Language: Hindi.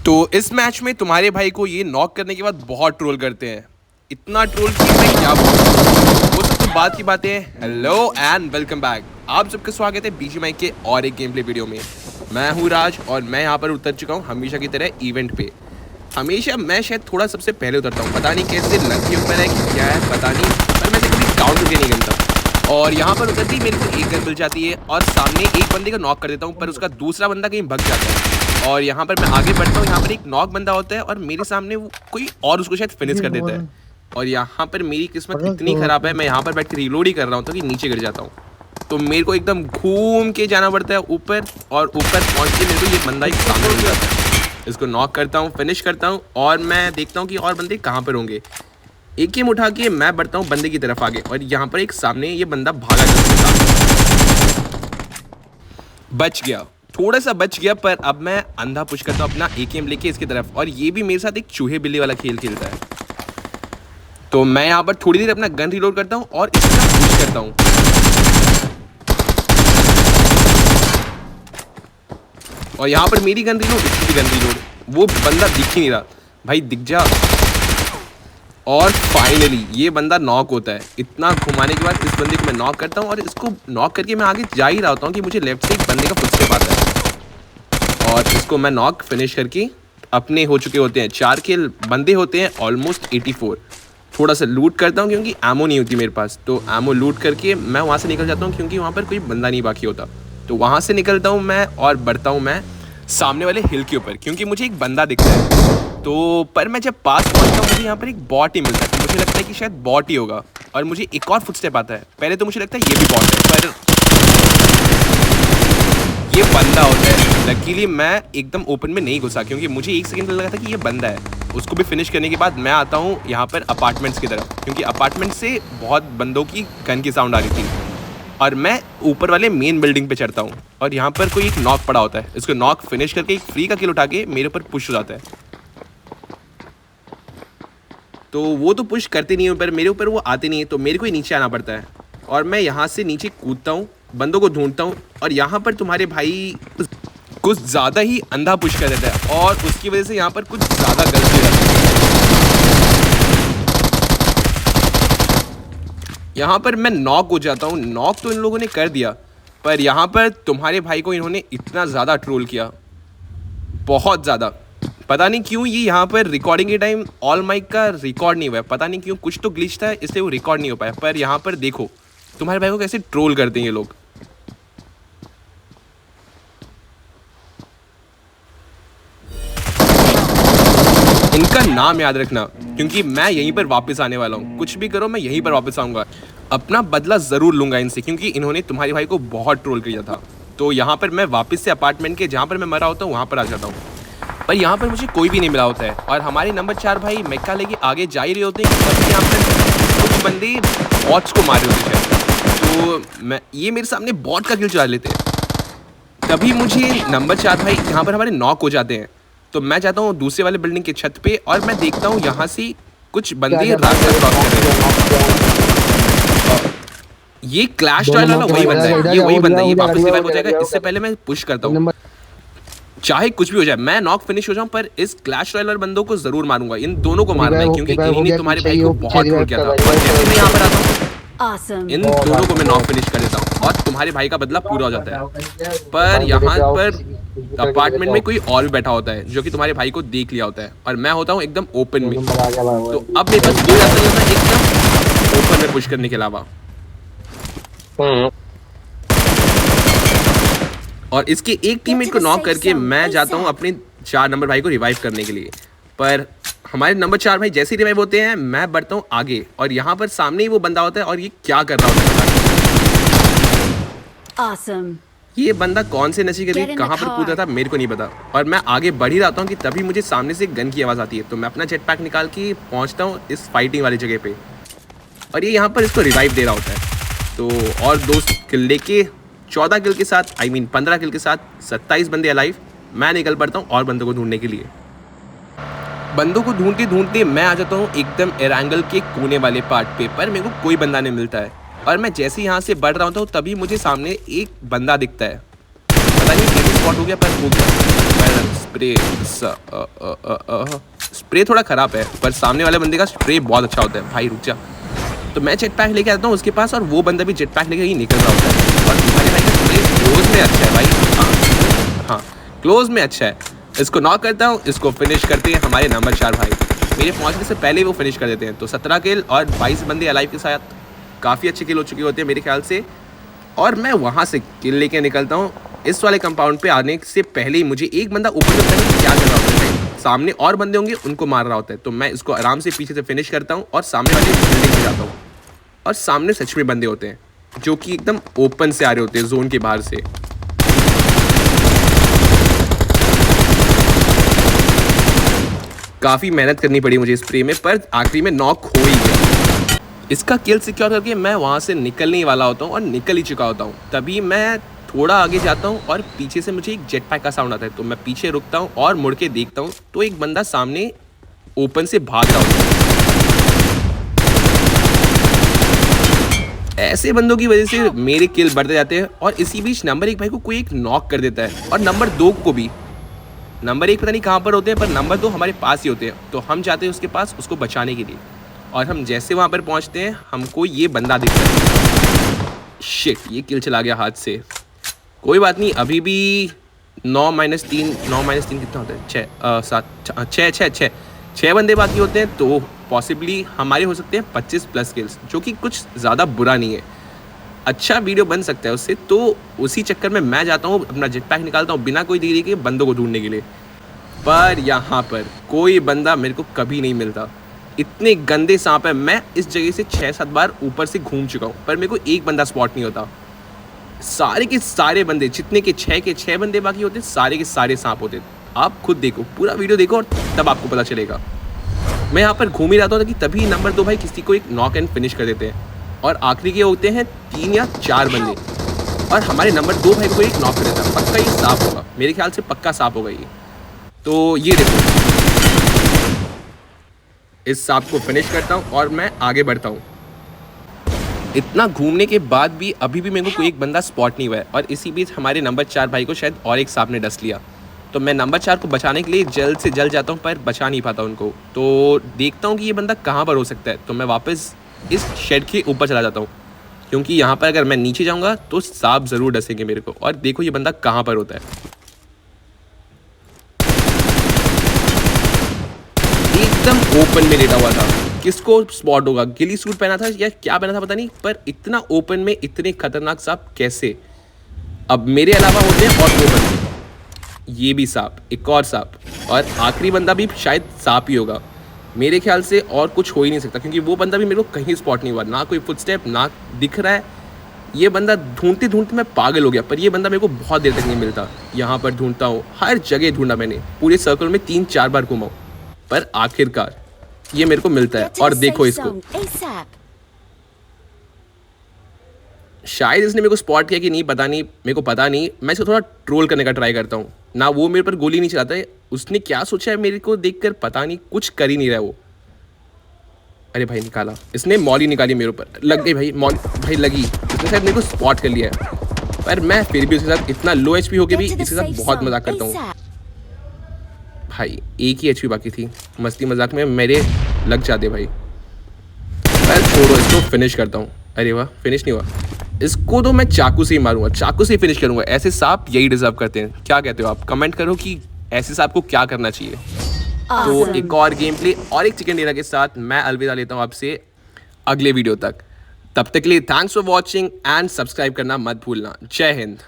तो इस मैच में तुम्हारे भाई को ये नॉक करने के बाद बहुत ट्रोल करते हैं। इतना ट्रोल कि मैं क्या बोलूं। वो सब तो बात की बातें हैं। Hello and welcome back. आप सबका स्वागत है बीजीएमआई के और एक गेम प्ले वीडियो में। मैं हूँ राज और मैं यहाँ पर उतर चुका हूँ हमेशा की तरह इवेंट पे। हमेशा मैं शायद थोड़ा सबसे पहले उतरता हूँ, पता नहीं कैसे लक के ऊपर है कि क्या है पता नहीं, पर मैं कभी काउंट करके नहीं गिनता। और यहाँ पर उतरती मेरे को एक गन मिल जाती है और सामने एक बंदे को नॉक कर देता हूँ, पर उसका दूसरा बंदा कहीं भग जाता है। और यहाँ पर मैं आगे बढ़ता हूँ, यहाँ पर एक नॉक बंदा होता है और मेरे सामने वो कोई और उसको शायद फिनिश कर देता है। और यहाँ पर मेरी किस्मत इतनी ख़राब है, मैं यहाँ पर बैठ के रिलोड ही कर रहा हूँ तो कि नीचे गिर जाता हूँ। तो मेरे को एकदम घूम के जाना पड़ता है ऊपर, और ऊपर पहुँच के मेरे को ये बंदा एक सामने मिल जाता है। इसको नॉक करता हूँ, फिनिश करता हूँ और मैं देखता हूँ कि और बंदे कहाँ पर होंगे। एक गेम उठा के मैं बढ़ता हूँ बंदे की तरफ आगे, और यहाँ पर एक सामने ये बंदा भागा बच गया, थोड़ा सा बच गया। पर अब मैं अंधा पुश करता हूँ अपना एकेएम लेके इसकी तरफ, और ये भी मेरे साथ एक चूहे बिल्ली वाला खेल खेलता है। तो मैं यहाँ पर थोड़ी देर अपना गन रिलोड करता हूँ और इसकी तरफ पुश करता हूँ। और यहाँ पर मेरी गन रिलोड, इसकी गन रिलोड, वो बंदा दिख ही नहीं रहा। भाई दिख जा। और फाइनली ये बंदा नॉक होता है। इतना घुमाने के बाद इस बंदे को मैं नॉक करता हूँ, और इसको नॉक करके मैं आगे जा ही रहा होता हूँ कि मुझे लेफ्ट से एक बंदे का फुटस्टेप आता है, और इसको मैं नॉक फिनिश करके अपने हो चुके होते हैं 4 किल। बंदे होते हैं ऑलमोस्ट 84। थोड़ा सा लूट करता हूँ क्योंकि एमो नहीं होती मेरे पास, तो एमो लूट करके मैं वहाँ से निकल जाता हूँ क्योंकि वहाँ पर कोई बंदा नहीं बाकी होता। तो वहाँ से निकलता हूँ मैं और बढ़ता हूँ मैं सामने वाले हिल के ऊपर, क्योंकि मुझे एक बंदा दिखता है। तो पर मैं जब पास पहुँचता हूँ मुझे यहाँ पर एक बॉट ही मिलता है, तो मुझे लगता है कि शायद बॉट ही होगा, और मुझे एक और फुटस्टेप आता है। पहले तो मुझे लगता है ये भी बॉट है, पर ये बंदा होता है। लकीली मैं एकदम ओपन में नहीं घुसा, क्योंकि मुझे एक सेकंड लगा था कि ये बंदा है। उसको भी फिनिश करने के बाद मैं आता हूँ यहाँ पर अपार्टमेंट्स की तरफ, क्योंकि अपार्टमेंट से बहुत बंदों की गन की साउंड आ रही थी। और मैं ऊपर वाले मेन बिल्डिंग पे चढ़ता हूँ, और यहाँ पर कोई एक नॉक पड़ा होता है। इसको नॉक फिनिश करके एक फ्री का किल उठा के मेरे ऊपर पुश हो जाता है। तो वो तो पुश करते नहीं है, पर मेरे ऊपर वो आते नहीं है, तो मेरे को ही नीचे आना पड़ता है। और मैं यहाँ से नीचे कूदता हूँ, बंदों को ढूंढता हूँ, और यहाँ पर तुम्हारे भाई कुछ ज़्यादा ही अंधा पुश कर देता है, और उसकी वजह से यहाँ पर कुछ ज़्यादा गलती हो जाती है। यहाँ पर मैं नॉक हो जाता हूँ। नॉक तो इन लोगों ने कर दिया, पर यहाँ पर तुम्हारे भाई को इन्होंने इतना ज़्यादा ट्रोल किया, बहुत ज़्यादा। पता नहीं क्यों ये यहाँ पर रिकॉर्डिंग के टाइम ऑल माइक का रिकॉर्ड नहीं हुआ, पता नहीं क्यों, कुछ तो ग्लिच था इसलिए वो रिकॉर्ड नहीं हो पाया। पर यहाँ पर देखो तुम्हारे भाई को कैसे ट्रोल करते हैं ये लोग। इनका नाम याद रखना, क्योंकि मैं यहीं पर वापस आने वाला हूँ। कुछ भी करो मैं यहीं पर वापस आऊँगा, अपना बदला ज़रूर लूँगा इनसे, क्योंकि इन्होंने तुम्हारे भाई को बहुत ट्रोल किया था। तो यहाँ पर मैं वापस से अपार्टमेंट के जहाँ पर मैं मरा होता हूँ वहाँ पर आ जाता हूँ, पर यहाँ पर मुझे कोई भी नहीं मिला होता है। और हमारे नंबर 4 भाई मेक्का लेके आगे जा ही रहे होते हैं, तभी यहाँ पर कुछ बंदे बॉट्स को मार रहे होते हैं। तो मैं ये मेरे सामने बॉट का किल चला लेते हैं। तभी मुझे नंबर 4 भाई यहाँ पर हमारे नॉक हो जाते हैं। तो मैं जाता हूँ दूसरे वाले बिल्डिंग के छत पे, और मैं देखता हूँ यहाँ से कुछ बंदे रास्ता क्रॉस कर रहे हैं। ये क्लैश रॉयल वाला वही बंदा है, ये वही बंदा है, ये वापस रिवाइव हो जाएगा। इससे पहले मैं पुश करता हूँ, चाहे कुछ भी हो जाए, मैं नॉक फिनिश हो जाऊं, पर इस क्लैश रॉयल बंदों को जरूर मारूंगा। इन दोनों को मारना है, क्योंकि इन्होंने तुम्हारे भाई को बहुत ट्रोल किया था। और जैसे मैं यहाँ पर आता हूँ इन दोनों को मैं नॉक फिनिश कर देता हूँ, और तुम्हारे भाई का बदला पूरा हो जाता है। पर यहाँ पर अपार्टमेंट में कोई और भी बैठा होता है जो कि तुम्हारे भाई को देख लिया होता है, और मैं होता हूँ एकदम ओपन में। तो अब मेरे पास दो रास्ते होता है, एकदम ओपन में पुश करने के अलावा। और इसके एक टीममेट को नॉक करके मैं जाता हूँ अपने 4 नंबर भाई को रिवाइव करने के लिए। पर हमारे नंबर 4 भाई जैसे ही रिवाइव होते हैं मैं बढ़ता हूँ आगे, और यहाँ पर सामने ही वो बंदा होता है, और ये क्या कर रहा होता है। awesome. ये बंदा कौन से नशे के लिए कहाँ पर कूद रहा था मेरे को नहीं पता, और मैं आगे बढ़ ही रहता हूँ कि तभी मुझे सामने से गन की आवाज़ आती है। तो मैं अपना जेट पैक निकाल के पहुँचता हूँ इस फाइटिंग वाली जगह पे, और ये यहाँ पर इसको रिवाइव दे रहा होता है। तो और 2 किल लेके 14 किल के साथ, 15 किल के साथ 27 बंदे अलाइव, मैं निकल पड़ता हूँ और बंदों को ढूंढने के लिए। बंदों को ढूंढते ढूंढते मैं आ जाता हूँ एकदम एरांगल के कोने वाले पार्ट पे, पर मेरे को कोई बंदा नहीं मिलता है। और मैं जैसे यहाँ से बढ़ रहा होता हूँ तभी मुझे सामने एक बंदा दिखता है। पता नहीं कैसे स्पॉट हो गया, पर हो गया। पर स्प्रे स्प्रे थोड़ा ख़राब है, पर सामने वाले बंदे का स्प्रे बहुत अच्छा होता है। भाई रुक जा। तो मैं जेट पैक लेके आता हूँ उसके पास, और वो बंदा भी जेट पैक लेके ही निकल रहा होता है। और तुम्हारे भाई का स्प्रे क्लोज में अच्छा है भाई। हाँ, क्लोज में अच्छा है। इसको नॉक करता हूँ, इसको फिनिश करते हैं हमारे नंबर 4 भाई। मेरे पहुँचने से पहले वो फिनिश कर देते हैं। तो 17 किल और 22 बंदे अलाइव के साथ काफ़ी अच्छे किल हो चुके होते हैं मेरे ख्याल से। और मैं वहाँ से किल लेके निकलता हूँ। इस वाले कंपाउंड पे आने से पहले ही मुझे एक बंदा ऊपर से पता नहीं क्या कर रहा होता है, सामने और बंदे होंगे उनको मार रहा होता है। तो मैं इसको आराम से पीछे से फिनिश करता हूँ और सामने वाली बिल्डिंग में जाता हूँ। और सामने सच में बंदे होते हैं जो कि एकदम ओपन से आ रहे होते हैं, जोन के बाहर से। काफ़ी मेहनत करनी पड़ी मुझे स्प्रे में, पर आखिरी में नॉक हो ही गया। इसका किल सिक्योर करके मैं वहाँ से निकलने ही वाला होता हूँ और निकल ही चुका होता हूँ। तभी मैं थोड़ा आगे जाता हूँ और पीछे से मुझे एक जेट पैक का साउंड आता है। तो मैं पीछे रुकता हूँ और मुड़ के देखता हूँ तो एक बंदा सामने ओपन से भाग रहा होता है। ऐसे बंदों की वजह से मेरे किल बढ़ते जाते हैं। और इसी बीच नंबर 1 भाई को कोई एक नॉक कर देता है, और नंबर 2 को भी। नंबर 1 पता नहीं कहाँ पर होते हैं, पर नंबर 2 हमारे पास ही होते हैं। तो हम जाते हैं उसके पास उसको बचाने के लिए। और हम जैसे वहाँ पर पहुँचते हैं हमको ये बंदा दिखता है। शिट, ये किल चला गया हाथ से। कोई बात नहीं, अभी भी 9-3 कितना होता है? 6 बंदे बाकी होते हैं। तो पॉसिबली हमारे हो सकते हैं 25+ किल्स, जो कि कुछ ज़्यादा बुरा नहीं है। अच्छा वीडियो बन सकता है उससे। तो उसी चक्कर में मैं जाता हूँ, अपना जेट पैक निकालता हूँ बिना कोई देरी के बंदों को ढूंढने के लिए। पर यहाँ पर कोई बंदा मेरे को कभी नहीं मिलता। इतने गंदे सांप है। मैं इस जगह से 6-7 बार ऊपर से घूम चुका हूँ, पर मेरे को एक बंदा स्पॉट नहीं होता। सारे के सारे बंदे, जितने के 6 बंदे बाकी होते, सारे के सारे सांप होते। आप खुद देखो, पूरा वीडियो देखो और तब आपको पता चलेगा। मैं यहाँ पर घूम ही रहा था कि तभी नंबर 2 भाई किसी को एक नॉक एंड फिनिश कर देते हैं। और आखिरी के होते हैं 3 या 4 बंदे, और हमारे नंबर 2 भाई को एक नॉक कर देता है। पक्का ये सांप होगा, मेरे ख्याल से पक्का सांप होगा ये। तो ये देखो, इस सांप को फिनिश करता हूँ और मैं आगे बढ़ता हूँ। इतना घूमने के बाद भी अभी भी मेरे को कोई एक बंदा स्पॉट नहीं हुआ है। और इसी बीच हमारे नंबर 4 भाई को शायद और एक सांप ने डस लिया। तो मैं नंबर 4 को बचाने के लिए जल्द से जल्द जाता हूँ, पर बचा नहीं पाता उनको। तो देखता हूँ कि ये बंदा कहाँ पर हो सकता है। तो मैं वापस इस शेड के ऊपर चला जाता हूँ, क्योंकि यहाँ पर अगर मैं नीचे जाऊँगा तो सांप ज़रूर डसेंगे मेरे को। और देखो ये बंदा कहाँ पर होता है। एकदम ओपन में लेटा हुआ था। किसको स्पॉट होगा? गिली सूट पहना था या क्या पहना था पता नहीं, पर इतना ओपन में इतने खतरनाक सांप कैसे? अब मेरे अलावा होते हैं और 2 बंदे, ये भी सांप, एक और सांप, और आखिरी बंदा भी शायद सांप ही होगा मेरे ख्याल से। और कुछ हो ही नहीं सकता, क्योंकि वो बंदा भी मेरे को कहीं स्पॉट नहीं हुआ, ना कोई फुटस्टेप ना दिख रहा है। ये बंदा ढूंढते ढूंढते मैं पागल हो गया, पर ये बंदा मेरे को बहुत देर तक नहीं मिलता। यहाँ पर ढूंढता हूँ, हर जगह ढूंढा मैंने, पूरे सर्कल में 3-4 बार घुमा, पर आखिरकार ये मेरे को मिलता है। और देखो इसको, शायद इसने मेरे को स्पॉट किया कि नहीं पता नहीं, मेरे को पता नहीं। मैं इसको थोड़ा ट्रोल करने का ट्राई करता हूँ ना। वो मेरे पर गोली नहीं चलाता है, उसने क्या सोचा है मेरे को देखकर पता नहीं, कुछ कर ही नहीं रहा वो। अरे भाई निकाला इसने, मॉली निकाली मेरे ऊपर, लग गई भाई मॉल भाई लगी। इसने शायद मेरे को स्पॉट कर लिया है, पर मैं फिर भी उसके साथ इतना लो HP होके भी इसके साथ बहुत मजाक करता हूँ। भाई एक ही HP बाकी थी, मस्ती मजाक में मेरे लग जाते भाई। पर छोड़ो, इसको फिनिश करता हूँ। अरे वाह, फिनिश नहीं हुआ। इसको तो मैं चाकू से ही मारूंगा, चाकू से ही फिनिश करूंगा। ऐसे सांप यही डिजर्व करते हैं। क्या कहते हो आप? कमेंट करो कि ऐसे सांप को क्या करना चाहिए। तो एक और गेम प्ले और एक चिकन डिनर के साथ मैं अलविदा लेता हूँ आपसे अगले वीडियो तक। तब तक के लिए thanks for watching and subscribe करना मत भूलना। जय हिंद।